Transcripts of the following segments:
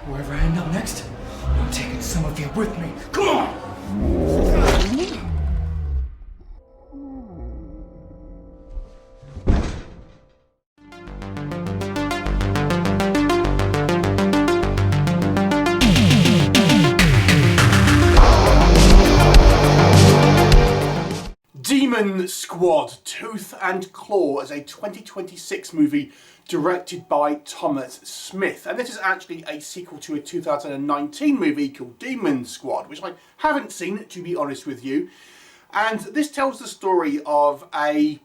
Wherever I end up next, I'm taking some of you with me. Come on! Demon Squad, Tooth and Claw is a 2026 movie directed by Thomas Smith. And this is actually a sequel to a 2019 movie called Demon Squad, which I haven't seen, to be honest with you. And this tells the story of I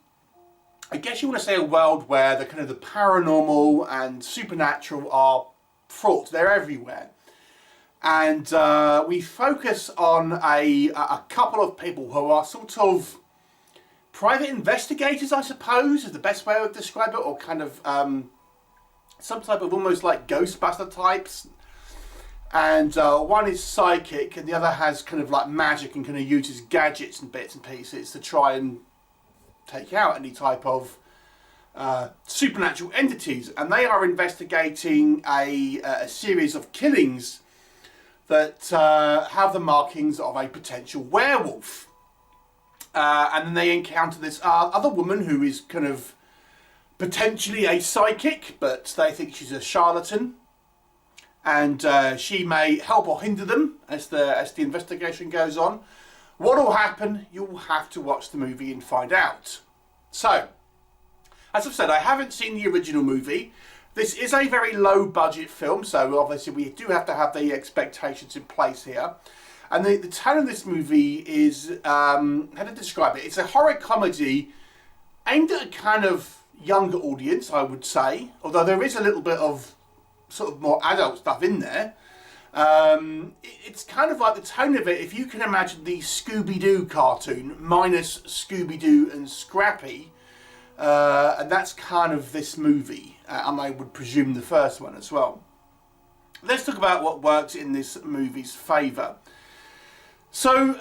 guess you want to say a world where the kind of the paranormal and supernatural are fraught. They're everywhere. And we focus on a couple of people who are sort of private investigators, I suppose, is the best way I would describe it, or kind of some type of almost like Ghostbuster types. And one is psychic, and the other has kind of like magic and kind of uses gadgets and bits and pieces to try and take out any type of supernatural entities. And they are investigating a series of killings that have the markings of a potential werewolf. And then they encounter this other woman who is kind of potentially a psychic, but they think she's a charlatan. And she may help or hinder them as the investigation goes on. What will happen? You'll have to watch the movie and find out. So, as I've said, I haven't seen the original movie. This is a very low budget film, so obviously we do have to have the expectations in place here. And the tone of this movie is, how to describe it? It's a horror comedy aimed at a kind of younger audience, I would say. Although there is a little bit of sort of more adult stuff in there. It's kind of like the tone of it, if you can imagine the Scooby-Doo cartoon, minus Scooby-Doo and Scrappy. And that's kind of this movie. And I would presume the first one as well. Let's talk about what works in this movie's favour. So,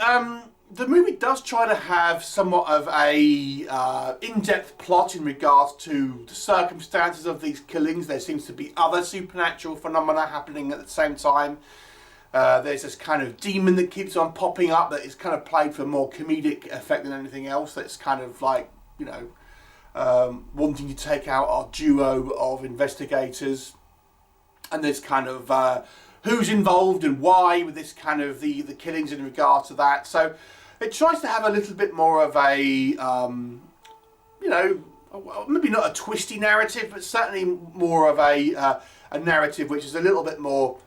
the movie does try to have somewhat of a in-depth plot in regards to the circumstances of these killings. There seems to be other supernatural phenomena happening at the same time. There's this kind of demon that keeps on popping up that is kind of played for more comedic effect than anything else. That's kind of like, you know, wanting to take out our duo of investigators. And there's kind of who's involved and why with this kind of the killings in regard to that. So it tries to have a little bit more of a, you know, maybe not a twisty narrative, but certainly more of a narrative which is a little bit more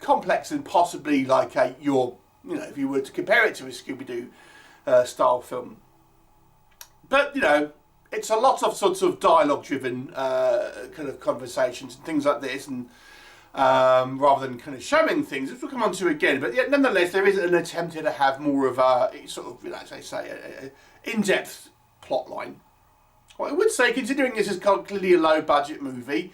complex and possibly like you know, if you were to compare it to a Scooby-Doo style film. But, you know, it's a lot of sorts of dialogue-driven kind of conversations and things like this, and rather than kind of showing things, which we'll come on to again. But yeah, nonetheless, there is an attempt here to have more of a sort of, you know, as they say, a in-depth plot line. What I would say, considering this is clearly a low-budget movie,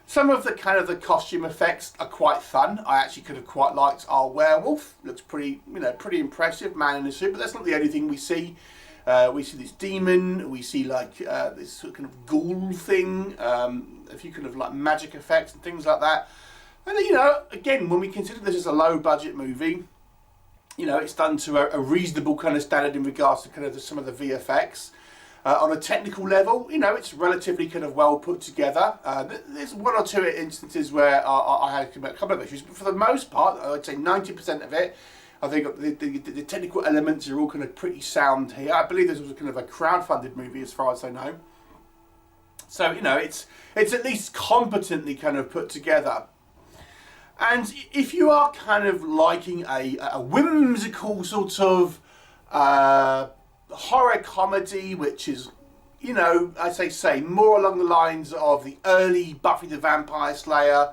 some of the kind of the costume effects are quite fun. I actually could have quite liked our werewolf. Looks pretty, you know, pretty impressive, man in a suit. But that's not the only thing we see. We see this demon, we see like this sort of kind of ghoul thing, a few kind of like magic effects and things like that. And you know, again, when we consider this as a low budget movie, you know, it's done to a reasonable kind of standard in regards to kind of some of the VFX. On a technical level, you know, it's relatively kind of well put together. There's one or two instances where I had a couple of issues, but for the most part, I would say 90% of it, I think the technical elements are all kind of pretty sound here. I believe this was kind of a crowd-funded movie as far as I know. So, you know, it's at least competently kind of put together. And if you are kind of liking a whimsical sort of horror comedy, which is, you know, as they say, more along the lines of the early Buffy the Vampire Slayer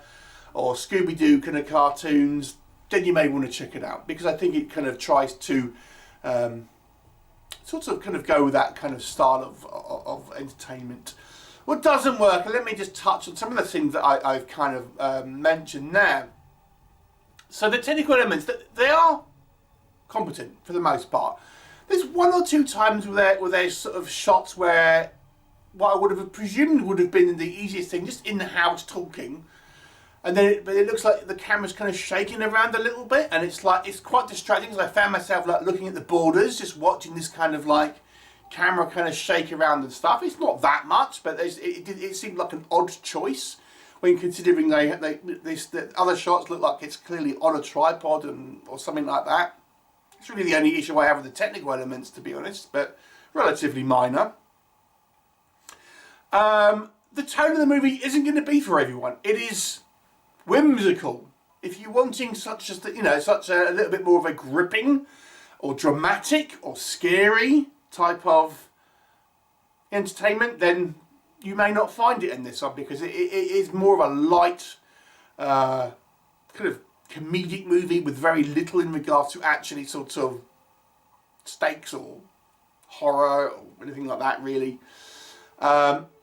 or Scooby-Doo kind of cartoons, then you may want to check it out, because I think it kind of tries to sort of kind of go with that kind of style of entertainment. What doesn't work, and let me just touch on some of the things that I've kind of mentioned now. So the technical elements, they are competent for the most part. There's one or two times where there's sort of shots where what I would have presumed would have been the easiest thing, just in the house talking. And then but it looks like the camera's kind of shaking around a little bit, and it's quite distracting because I found myself like looking at the borders, just watching this kind of like camera kind of shake around and stuff. It's not that much, but it seemed like an odd choice when considering the other shots look like it's clearly on a tripod or something like that. It's really the only issue I have with the technical elements, to be honest, but relatively minor. The tone of the movie isn't going to be for everyone. It is whimsical. If you're wanting such a little bit more of a gripping or dramatic or scary type of entertainment, then you may not find it in this one, because it is more of a light kind of comedic movie with very little in regards to actually sort of stakes or horror or anything like that, really.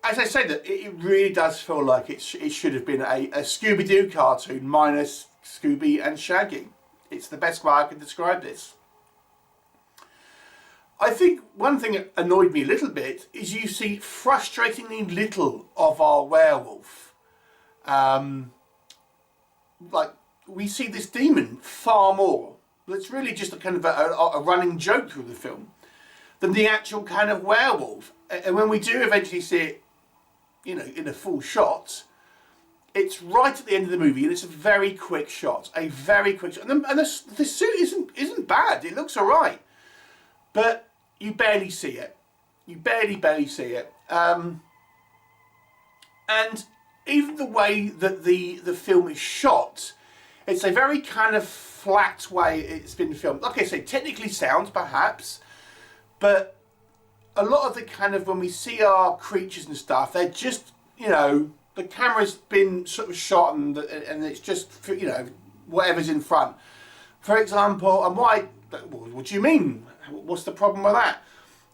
As I say, that it really does feel like it should have been a Scooby-Doo cartoon minus Scooby and Shaggy. It's the best way I can describe this. I think one thing that annoyed me a little bit is you see frustratingly little of our werewolf. Like, we see this demon far more. It's really just a kind of a running joke through the film than the actual kind of werewolf. And when we do eventually see it, in a full shot, it's right at the end of the movie, and it's a very quick shot, and the suit isn't bad. It looks all right, but you barely see it. You barely see it. And even the way that the film is shot, it's a very kind of flat way it's been filmed. Like I say, technically sound perhaps, but a lot of the kind of, when we see our creatures and stuff, they're just, the camera's been sort of shot and it's just, whatever's in front. For example, and what do you mean? What's the problem with that?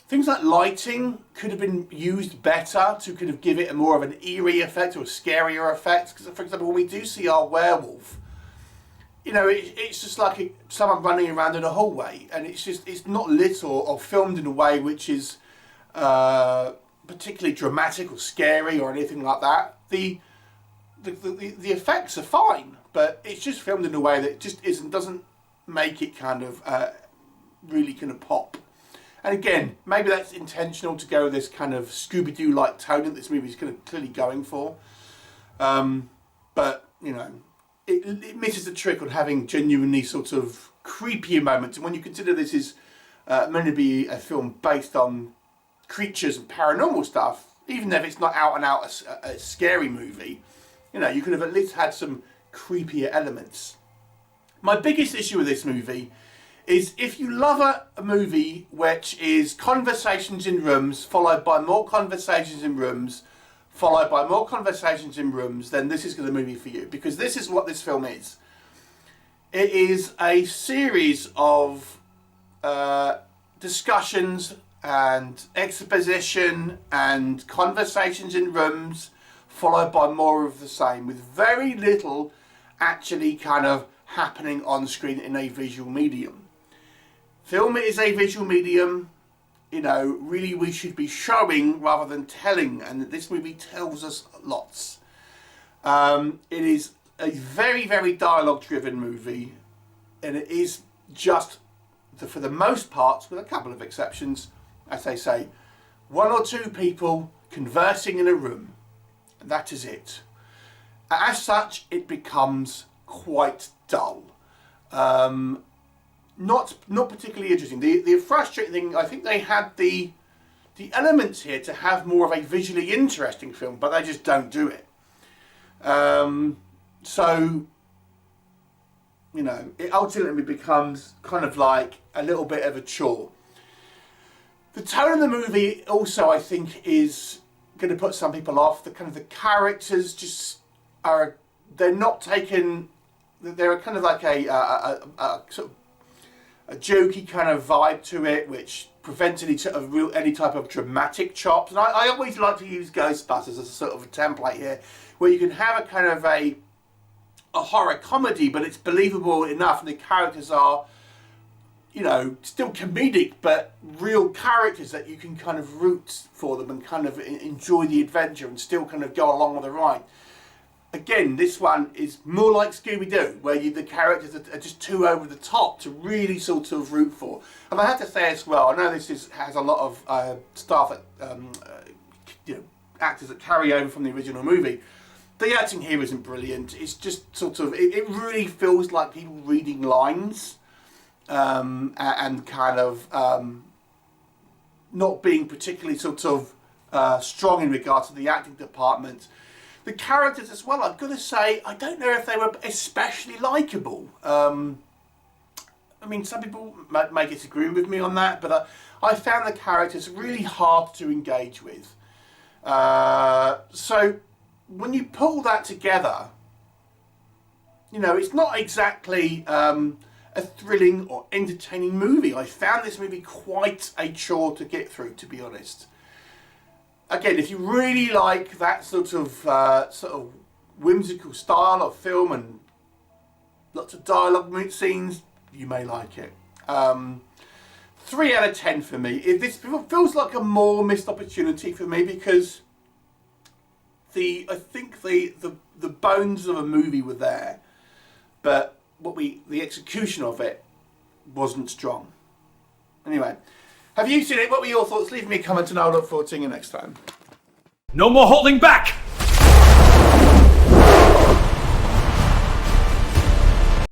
Things like lighting could have been used better to kind of give it a more of an eerie effect or a scarier effect. Because, for example, when we do see our werewolf, it's just like someone running around in a hallway, and it's not lit or filmed in a way which is particularly dramatic or scary or anything like that. The effects are fine, but it's just filmed in a way that just doesn't make it kind of really kind of pop. And again, maybe that's intentional to go with this kind of Scooby-Doo like tone that this movie is kind of clearly going for. But it misses the trick on having genuinely sort of creepier moments. And when you consider this is meant to be a film based on creatures and paranormal stuff, even if it's not out and out a scary movie, you could have at least had some creepier elements. My biggest issue with this movie is, if you love a movie which is conversations in rooms followed by more conversations in rooms followed by more conversations in rooms, then this is the movie for you, because this is what this film is. It is a series of discussions and exposition and conversations in rooms followed by more of the same, with very little actually kind of happening on screen in a visual medium. Film is a visual medium. Really we should be showing rather than telling, and this movie tells us lots. It is a very, very dialogue driven movie, and it is just, for the most part, with a couple of exceptions, as they say, one or two people conversing in a room, and that is it. As such, it becomes quite dull. Not particularly interesting. The frustrating thing, I think they had the elements here to have more of a visually interesting film, but they just don't do it. So, it ultimately becomes kind of like a little bit of a chore. The tone of the movie also, I think, is going to put some people off. The characters just are, they're not taken, they're kind of like a sort of a jokey kind of vibe to it, which prevents any type of dramatic chops. And I always like to use Ghostbusters as a sort of a template here, where you can have a kind of a horror comedy, but it's believable enough, and the characters are, still comedic, but real characters that you can kind of root for them and kind of enjoy the adventure and still kind of go along with the ride. again, this one is more like Scooby-Doo, where the characters are just too over the top to really sort of root for. And I have to say as well, I know this has a lot of staff that, actors that carry over from the original movie. The acting here isn't brilliant. It's just sort of, it really feels like people reading lines and kind of not being particularly sort of strong in regard to the acting department. The characters as well, I've got to say, I don't know if they were especially likeable. I mean, some people may disagree with me on that, but I found the characters really hard to engage with. So when you pull that together, it's not exactly a thrilling or entertaining movie. I found this movie quite a chore to get through, to be honest. Again, if you really like that sort of whimsical style of film and lots of dialogue scenes, you may like it. 3 out of 10 for me. This feels like a more missed opportunity for me because I think the bones of a movie were there, but the execution of it wasn't strong. Anyway, have you seen it? What were your thoughts? Leave me a comment and I'll look forward to seeing you next time. No more holding back!